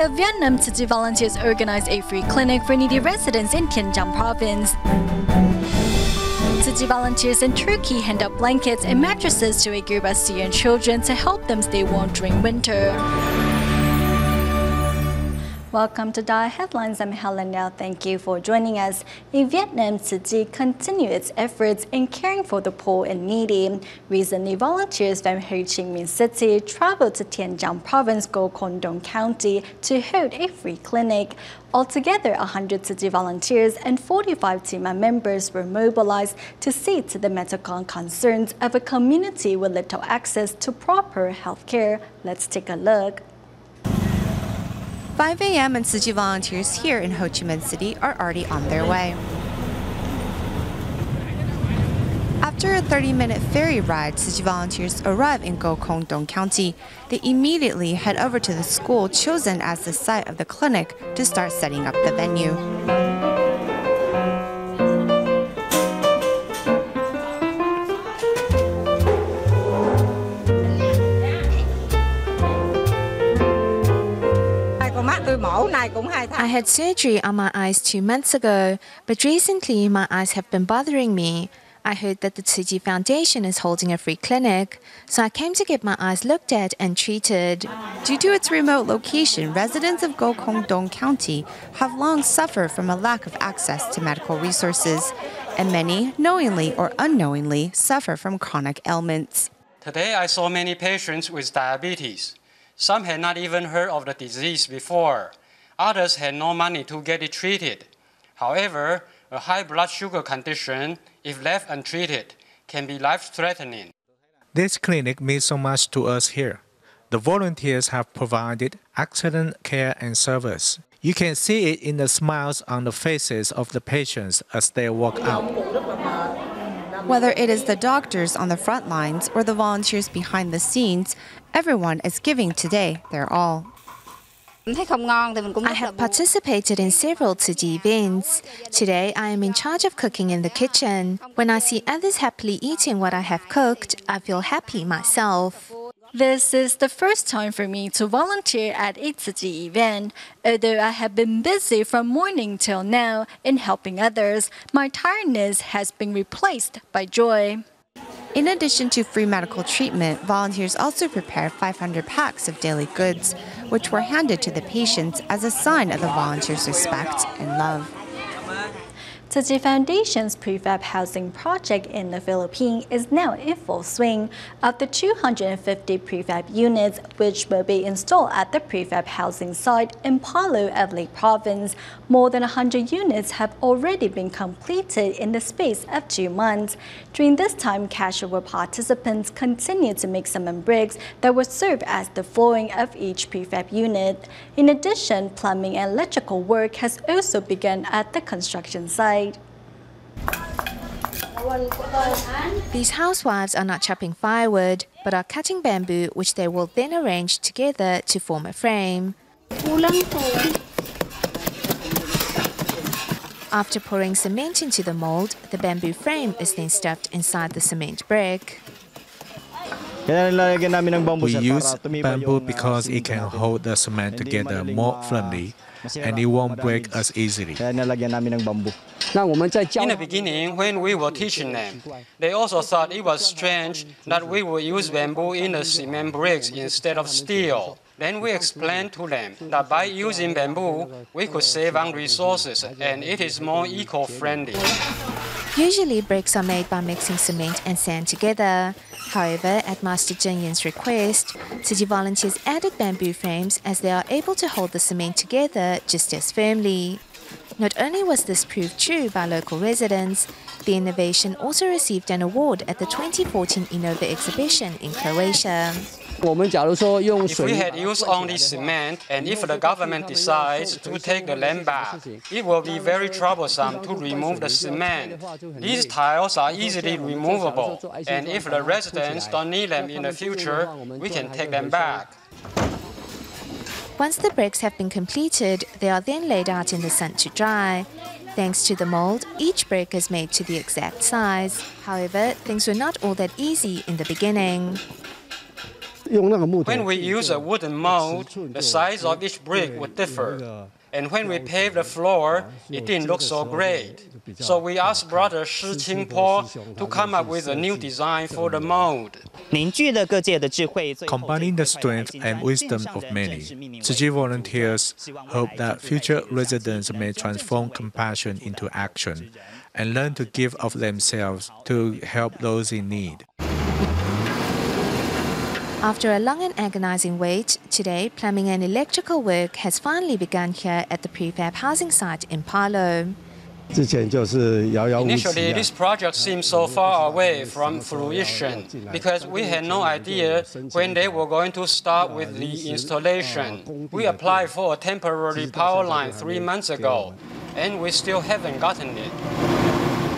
of Vietnam, Tzu Chi volunteers organized a free clinic for needy residents in Tien Giang Province. Tzu Chi volunteers in Turkey hand out blankets and mattresses to a group of Syrian children to help them stay warm during winter. Welcome to DaAi Headlines. I'm Helen Liao. Thank you for joining us. In Vietnam, Tzu Chi continues its efforts in caring for the poor and needy. Recently, volunteers from Ho Chi Minh City traveled to Tien Giang Province, Go Con Dong County to hold a free clinic. Altogether, 100 Tzu Chi volunteers and 45 team members were mobilized to see to the medical concerns of a community with little access to proper health care. Let's take a look. 5 a.m. and Tzu Chi volunteers here in Ho Chi Minh City are already on their way. After a 30-minute ferry ride, Tzu Chi volunteers arrive in Go Con Dong County. They immediately head over to the school chosen as the site of the clinic to start setting up the venue. I had surgery on my eyes 2 months ago, but recently my eyes have been bothering me. I heard that the Tzu Chi Foundation is holding a free clinic, so I came to get my eyes looked at and treated. Due to its remote location, residents of Go Con Dong County have long suffered from a lack of access to medical resources, and many, knowingly or unknowingly, suffer from chronic ailments. Today I saw many patients with diabetes. Some had not even heard of the disease before. Others had no money to get it treated. However, a high blood sugar condition, if left untreated, can be life-threatening. This clinic means so much to us here. The volunteers have provided excellent care and service. You can see it in the smiles on the faces of the patients as they walk out. Whether it is the doctors on the front lines or the volunteers behind the scenes, everyone is giving today their all. I have participated in several Tzu Chi events. Today, I am in charge of cooking in the kitchen. When I see others happily eating what I have cooked, I feel happy myself. This is the first time for me to volunteer at a Tzu Chi event. Although I have been busy from morning till now in helping others, my tiredness has been replaced by joy. In addition to free medical treatment, volunteers also prepared 500 packs of daily goods, which were handed to the patients as a sign of the volunteers' respect and love. Tzu Chi Foundation's prefab housing project in the Philippines is now in full swing. Of the 250 prefab units which will be installed at the prefab housing site in Palo of Lake Province, more than 100 units have already been completed in the space of 2 months. During this time, casual participants continue to make cement bricks that will serve as the flooring of each prefab unit. In addition, plumbing and electrical work has also begun at the construction site. These housewives are not chopping firewood, but are cutting bamboo, which they will then arrange together to form a frame. After pouring cement into the mold, the bamboo frame is then stuffed inside the cement brick. We use bamboo because it can hold the cement together more firmly and it won't break as easily. In the beginning, when we were teaching them, they also thought it was strange that we would use bamboo in the cement bricks instead of steel. Then we explained to them that by using bamboo, we could save on resources and it is more eco-friendly. Usually, bricks are made by mixing cement and sand together. However, at Master Zheng Yin's request, Tzu Chi volunteers added bamboo frames as they are able to hold the cement together just as firmly. Not only was this proved true by local residents, the innovation also received an award at the 2014 Innova exhibition in Croatia. If we had used only cement, and if the government decides to take the land back, it will be very troublesome to remove the cement. These tiles are easily removable, and if the residents don't need them in the future, we can take them back. Once the bricks have been completed, they are then laid out in the sun to dry. Thanks to the mold, each brick is made to the exact size. However, things were not all that easy in the beginning. When we use a wooden mold, the size of each brick would differ. And when we paved the floor, it didn't look so great. So we asked Brother Shi Qingpo to come up with a new design for the mold. Combining the strength and wisdom of many, Tzu Chi volunteers hope that future residents may transform compassion into action and learn to give of themselves to help those in need. After a long and agonizing wait, today plumbing and electrical work has finally begun here at the prefab housing site in Palo. Initially, this project seemed so far away from fruition because we had no idea when they were going to start with the installation. We applied for a temporary power line 3 months ago, and we still haven't gotten it.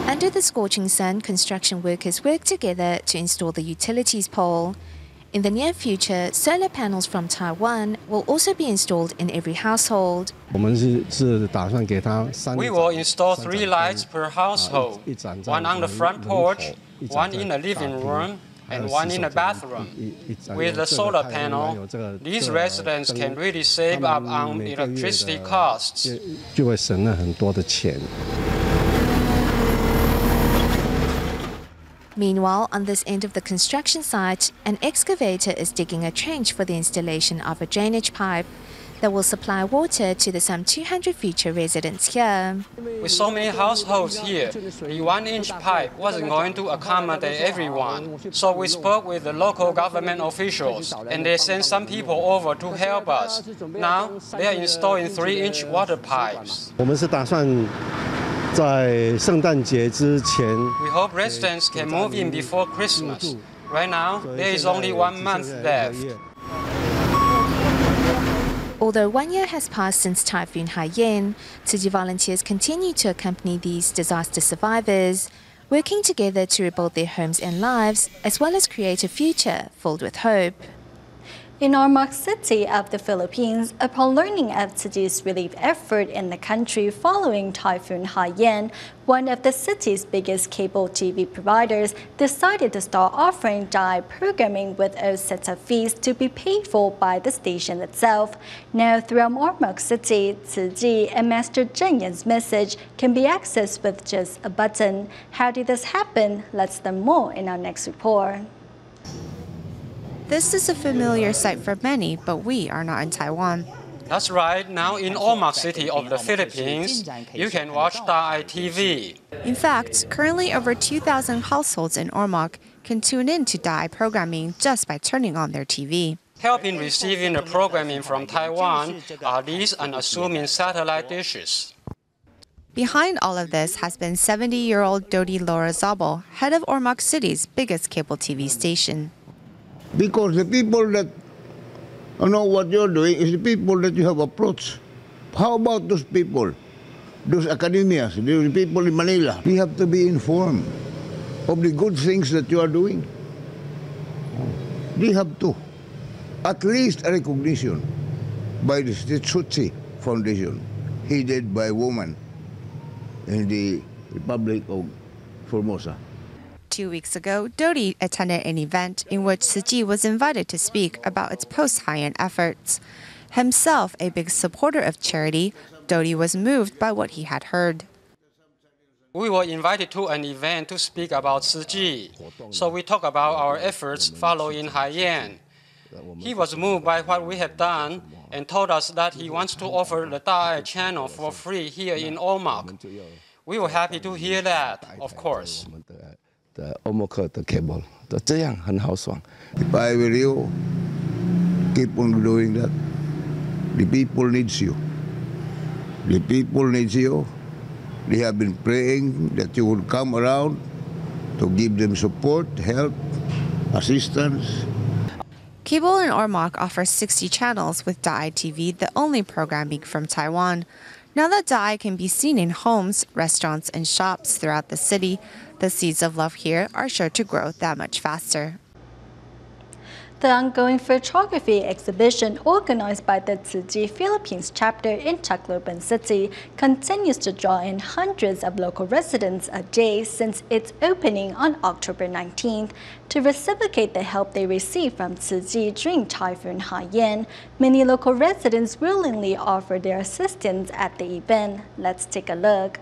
Under the scorching sun, construction workers work together to install the utilities pole. In the near future, solar panels from Taiwan will also be installed in every household. We will install 3 lights per household, 1 on the front porch, 1 in the living room, and 1 in the bathroom. With the solar panel, these residents can really save up on electricity costs. Meanwhile, on this end of the construction site, an excavator is digging a trench for the installation of a drainage pipe that will supply water to the some 200 future residents here. With so many households here, the 1-inch pipe wasn't going to accommodate everyone. So we spoke with the local government officials, and they sent some people over to help us. Now, they are installing 3-inch water pipes. We hope residents can move in before Christmas. Right now, there is only 1 month left. Although 1 year has passed since Typhoon Haiyan, Tzu Chi volunteers continue to accompany these disaster survivors, working together to rebuild their homes and lives, as well as create a future filled with hope. In Ormoc City of the Philippines, upon learning of Tzu Chi's relief effort in the country following Typhoon Haiyan, one of the city's biggest cable TV providers decided to start offering DaAi programming with a set of fees to be paid for by the station itself. Now, throughout Ormoc City, Tzu Chi and Master Zheng Yan's message can be accessed with just a button. How did this happen? Let's learn more in our next report. This is a familiar sight for many, but we are not in Taiwan. That's right. Now in Ormoc City of the Philippines, you can watch DaAi TV. In fact, currently over 2,000 households in Ormoc can tune in to DaAi programming just by turning on their TV. Helping receiving the programming from Taiwan are these unassuming satellite dishes. Behind all of this has been 70-year-old Dodi Lorazabal, head of Ormoc City's biggest cable TV station. Because the people that know what you're doing is the people that you have approached. How about those people, those academias, the people in Manila? We have to be informed of the good things that you are doing. They have to. At least a recognition by the Tzu Chi Foundation, headed by a woman in the Republic of Formosa. 2 weeks ago, Dodi attended an event in which Tzu Chi was invited to speak about its post-Haiyan efforts. Himself a big supporter of charity, Dodi was moved by what he had heard. We were invited to an event to speak about Tzu Chi, so we talked about our efforts following Haiyan. He was moved by what we have done and told us that he wants to offer the DaAi channel for free here in Ormoc. We were happy to hear that, of course. If I were you, keep on doing that. The people needs you. The people needs you. They have been praying that you would come around to give them support, help, assistance. Cable in Ormoc offers 60 channels with DaAi TV, the only programming from Taiwan. Now that DaAi can be seen in homes, restaurants, and shops throughout the city, the seeds of love here are sure to grow that much faster. The ongoing photography exhibition organized by the Tzu Chi Philippines chapter in Tacloban City continues to draw in hundreds of local residents a day since its opening on October 19th. To reciprocate the help they received from Tzu Chi during Typhoon Haiyan, many local residents willingly offered their assistance at the event. Let's take a look.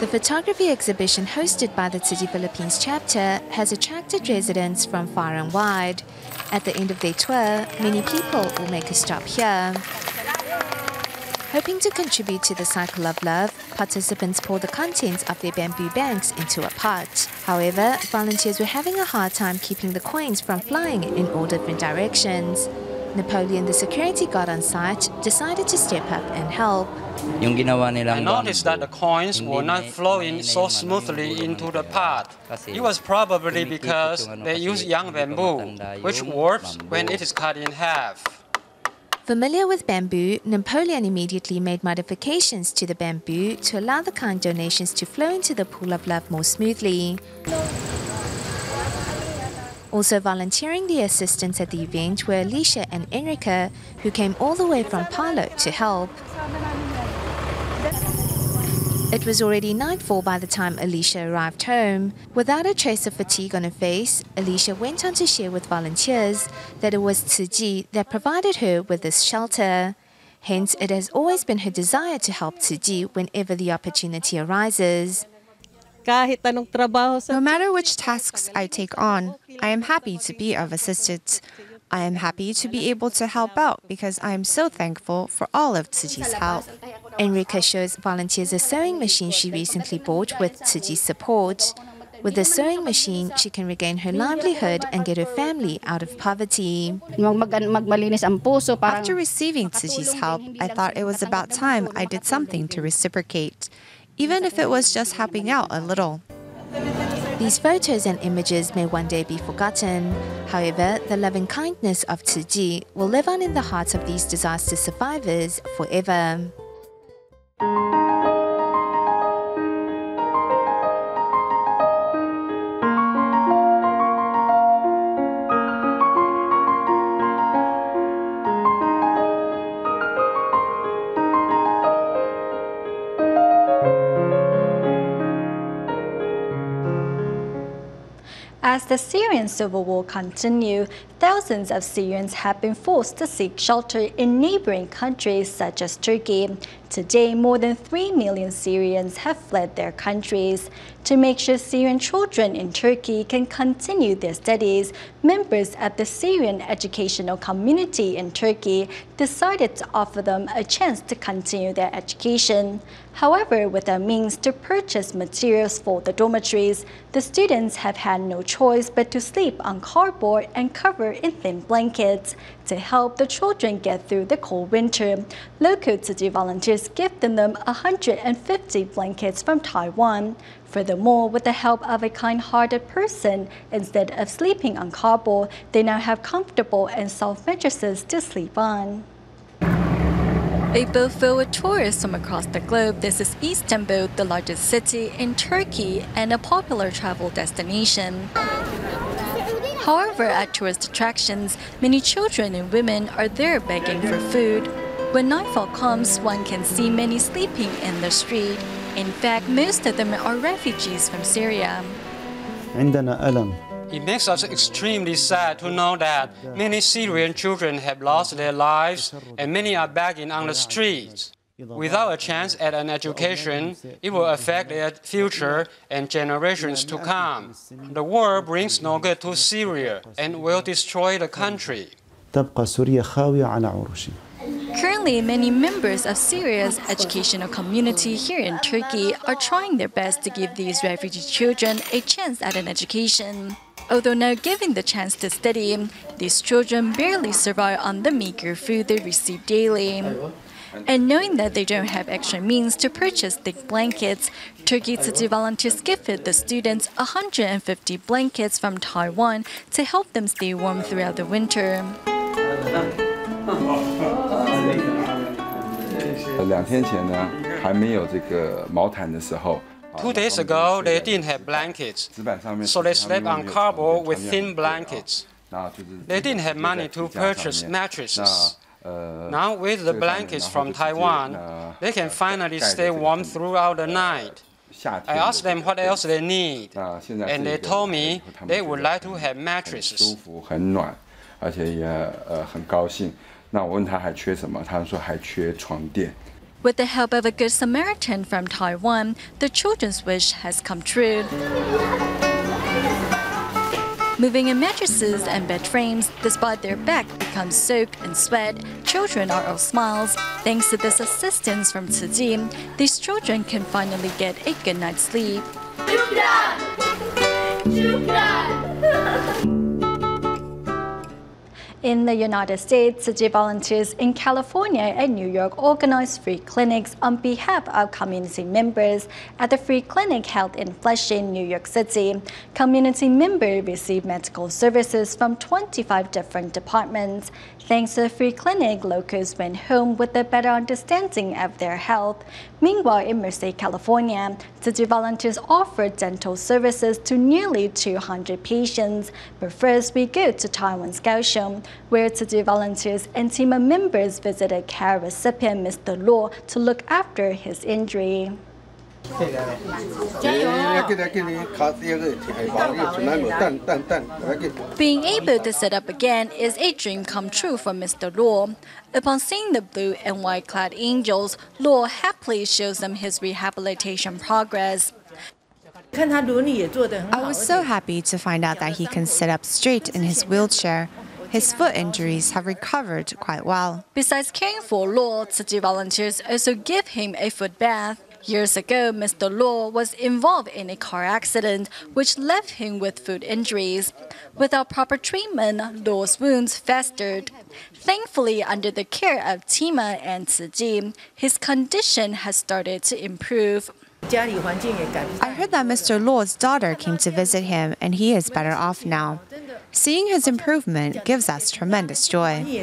The photography exhibition hosted by the Tzu Chi Philippines chapter has attracted residents from far and wide. At the end of their tour, many people will make a stop here. Hoping to contribute to the cycle of love, participants pour the contents of their bamboo banks into a pot. However, volunteers were having a hard time keeping the coins from flying in all different directions. Napoleon, the security guard on site, decided to step up and help. I noticed that the coins were not flowing so smoothly into the pot. It was probably because they use young bamboo, which warps when it is cut in half. Familiar with bamboo, Napoleon immediately made modifications to the bamboo to allow the kind donations to flow into the pool of love more smoothly. Also volunteering the assistance at the event were Alicia and Enrica, who came all the way from Palo to help. It was already nightfall by the time Alicia arrived home. Without a trace of fatigue on her face, Alicia went on to share with volunteers that it was Tzu Chi that provided her with this shelter. Hence, it has always been her desire to help Tzu Chi whenever the opportunity arises. No matter which tasks I take on, I am happy to be of assistance. I am happy to be able to help out because I am so thankful for all of Tzu Chi's help. Enrica shows volunteers a sewing machine she recently bought with Tzu Chi's support. With the sewing machine, she can regain her livelihood and get her family out of poverty. After receiving Tzu Chi's help, I thought it was about time I did something to reciprocate, even if it was just helping out a little. These photos and images may one day be forgotten. However, the loving kindness of Tzu Chi will live on in the hearts of these disaster survivors forever. As the Syrian civil war continues, thousands of Syrians have been forced to seek shelter in neighboring countries such as Turkey. Today, more than 3 million Syrians have fled their countries. To make sure Syrian children in Turkey can continue their studies, members of the Syrian educational community in Turkey decided to offer them a chance to continue their education. However, without means to purchase materials for the dormitories, the students have had no choice but to sleep on cardboard and covered in thin blankets. To help the children get through the cold winter, local Tzu Chi volunteers gifted them 150 blankets from Taiwan. Furthermore, with the help of a kind-hearted person, instead of sleeping on cardboard, they now have comfortable and soft mattresses to sleep on. A boat filled with tourists from across the globe, this is Istanbul, the largest city in Turkey and a popular travel destination. However, at tourist attractions, many children and women are there begging for food. When nightfall comes, one can see many sleeping in the street. In fact, most of them are refugees from Syria. It makes us extremely sad to know that many Syrian children have lost their lives and many are begging on the streets. Without a chance at an education, it will affect their future and generations to come. The war brings no good to Syria and will destroy the country. Currently, many members of Syria's educational community here in Turkey are trying their best to give these refugee children a chance at an education. Although now given the chance to study, these children barely survive on the meager food they receive daily. And knowing that they don't have extra means to purchase thick blankets, Turkey Tzu Chi volunteers gifted the students 150 blankets from Taiwan to help them stay warm throughout the winter. 2天前呢，还没有这个毛毯的时候。 2 days ago, they didn't have blankets, so they slept on cardboard with thin blankets. They didn't have money to purchase mattresses. Now, with the blankets from Taiwan, they can finally stay warm throughout the night. I asked them what else they need, and they told me they would like to have mattresses. 而且也很高兴。那我问他还缺什么，他说还缺床垫。 With the help of a good Samaritan from Taiwan, the children's wish has come true. Moving in mattresses and bed frames, despite their back becomes soaked in sweat, children are all smiles. Thanks to this assistance from Tzu Chi, these children can finally get a good night's sleep. In the United States, Tzu Chi volunteers in California and New York organize free clinics on behalf of community members. At the free clinic held in Flushing, New York City, community members receive medical services from 25 different departments. Thanks to the free clinic, locals went home with a better understanding of their health. Meanwhile, in Merced, California, Tzu Chi volunteers offer dental services to nearly 200 patients. But first, we go to Taiwan's Kaohsiung, where Tzu Chi volunteers and team of members visited care recipient Mr. Luo to look after his injury. Being able to sit up again is a dream come true for Mr. Luo. Upon seeing the blue and white clad angels, Luo happily shows them his rehabilitation progress. I was so happy to find out that he can sit up straight in his wheelchair. His foot injuries have recovered quite well. Besides caring for Luo, Tzu Chi volunteers also give him a foot bath. Years ago, Mr. Luo was involved in a car accident which left him with foot injuries. Without proper treatment, Luo's wounds festered. Thankfully, under the care of Tima and Tzu Chi, his condition has started to improve. I heard that Mr. Luo's daughter came to visit him and he is better off now. Seeing his improvement gives us tremendous joy. We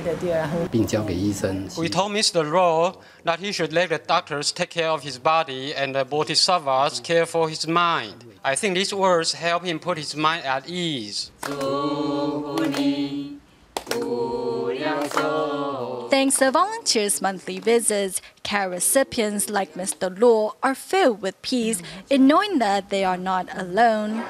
told Mr. Luo that he should let the doctors take care of his body and the bodhisattvas care for his mind. I think these words help him put his mind at ease. Thanks to volunteers' monthly visits, care recipients like Mr. Luo are filled with peace in knowing that they are not alone.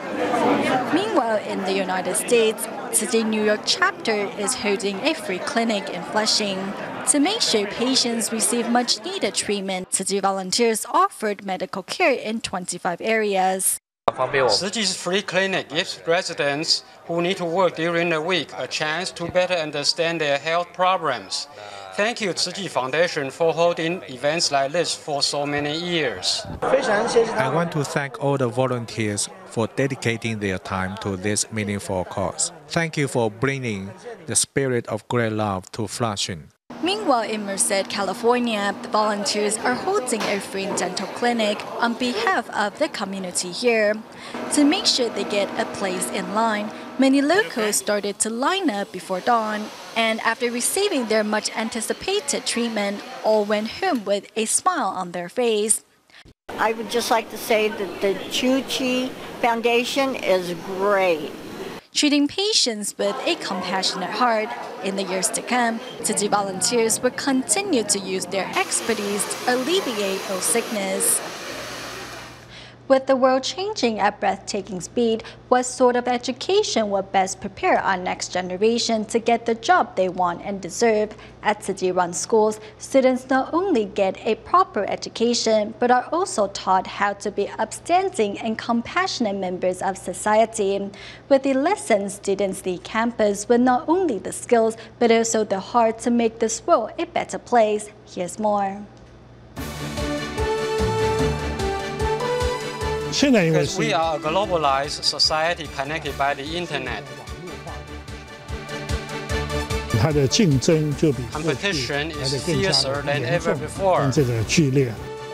Meanwhile, in the United States, Tzu Chi New York chapter is holding a free clinic in Flushing. To make sure patients receive much-needed treatment, Tzu Chi volunteers offered medical care in 25 areas. Tzu Chi's free clinic gives residents who need to work during the week a chance to better understand their health problems. Thank you, Tzu Chi Foundation, for holding events like this for so many years. I want to thank all the volunteers for dedicating their time to this meaningful cause. Thank you for bringing the spirit of great love to Flushing. Meanwhile, in Merced, California, the volunteers are holding a free dental clinic on behalf of the community here. To make sure they get a place in line, many locals started to line up before dawn. And after receiving their much-anticipated treatment, all went home with a smile on their face. I would just like to say that the Tzu Chi Foundation is great. Treating patients with a compassionate heart. In the years to come, Tzu Chi volunteers will continue to use their expertise to alleviate ill sickness. With the world changing at breathtaking speed, what sort of education will best prepare our next generation to get the job they want and deserve? At Tzu Chi-run schools, students not only get a proper education, but are also taught how to be upstanding and compassionate members of society. With the lessons, students leave campus with not only the skills, but also the heart to make this world a better place. Here's more. Because we are a globalized society connected by the internet. Competition is fiercer than ever before.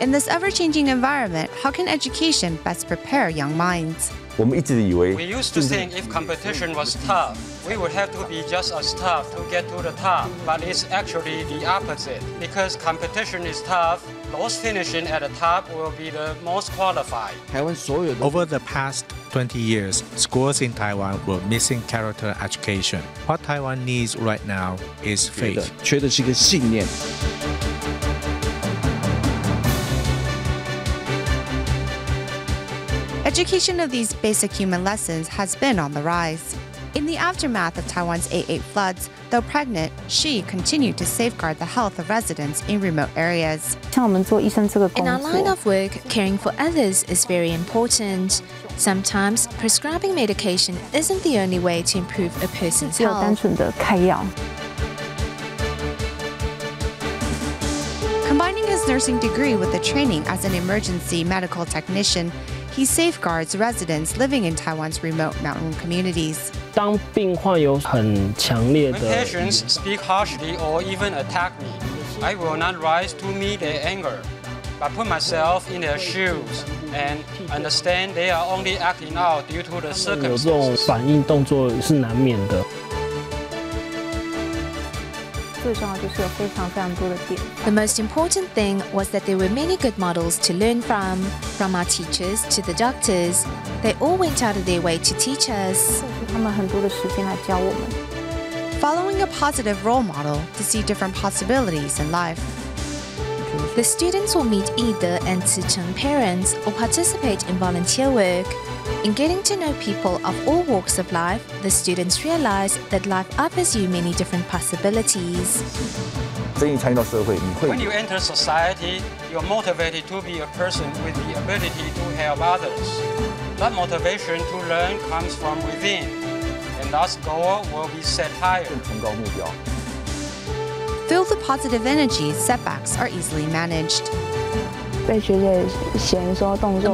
In this ever-changing environment, how can education best prepare young minds? We used to think if competition was tough, we would have to be just as tough to get to the top. But it's actually the opposite. Because competition is tough, those finishing at the top will be the most qualified. Over the past 20 years, schools in Taiwan were missing character education. What Taiwan needs right now is faith. 缺的是一个信念。 Education of these basic human lessons has been on the rise. In the aftermath of Taiwan's 8/8 floods, though pregnant, she continued to safeguard the health of residents in remote areas. In our line of work, caring for others is very important. Sometimes, prescribing medication isn't the only way to improve a person's health. Combining his nursing degree with the training as an emergency medical technician, he safeguards residents living in Taiwan's remote mountain communities. 当病患有很强烈 When 的 patients speak harshly or even attack me, I will not rise to meet their anger, but put myself in their shoes and understand they are only acting out due to the 有这种 circumstances. 反应动作是难免的。 The most important thing was that there were many good models to learn from our teachers to the doctors. They all went out of their way to teach us. Following a positive role model to see different possibilities in life. The students will meet either and Tzu Chi parents or participate in volunteer work. In getting to know people of all walks of life, the students realize that life offers you many different possibilities. When you enter society, you're motivated to be a person with the ability to help others. That motivation to learn comes from within, and thus goal will be set higher. Filled with positive energy, setbacks are easily managed. A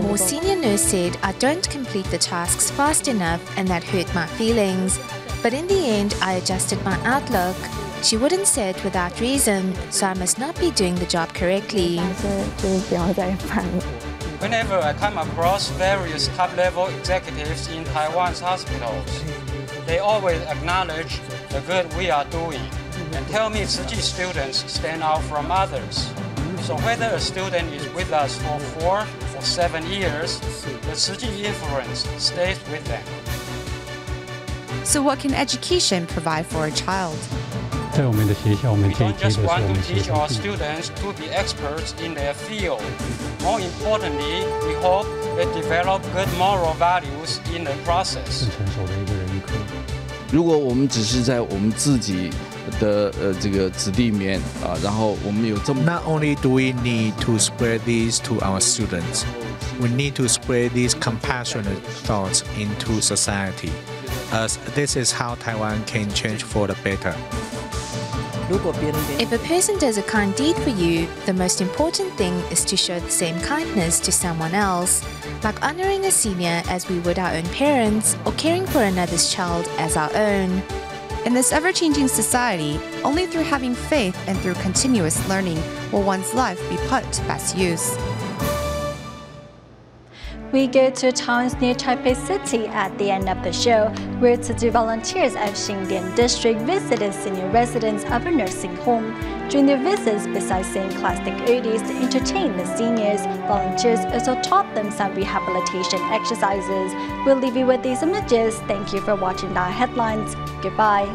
more senior nurse said, I don't complete the tasks fast enough and that hurt my feelings. But in the end, I adjusted my outlook. She wouldn't say it without reason, so I must not be doing the job correctly. Whenever I come across various top-level executives in Taiwan's hospitals, they always acknowledge the good we are doing and tell me Tzu Chi students stand out from others. So whether a student is with us for 4 or 7 years, the Tzu Chi influence stays with them. So what can education provide for a child? We don't just want to teach our students to be experts in their field. More importantly, we hope they develop good moral values in the process. 如果我们只是在我们自己的这个子弟里面啊，然后我们有这么 Not only do we need to spread these to our students, we need to spread these compassionate thoughts into society, as this is how Taiwan can change for the better. If a person does a kind deed for you, the most important thing is to show the same kindness to someone else, like honoring a senior as we would our own parents or caring for another's child as our own. In this ever-changing society, only through having faith and through continuous learning will one's life be put to best use. We go to towns near Taipei City at the end of the show, where Tzu Chi volunteers of Xindian District visited senior residents of a nursing home. During their visits, besides singing classic oldies to entertain the seniors, volunteers also taught them some rehabilitation exercises. We'll leave you with these images. Thank you for watching DaAi Headlines. Goodbye.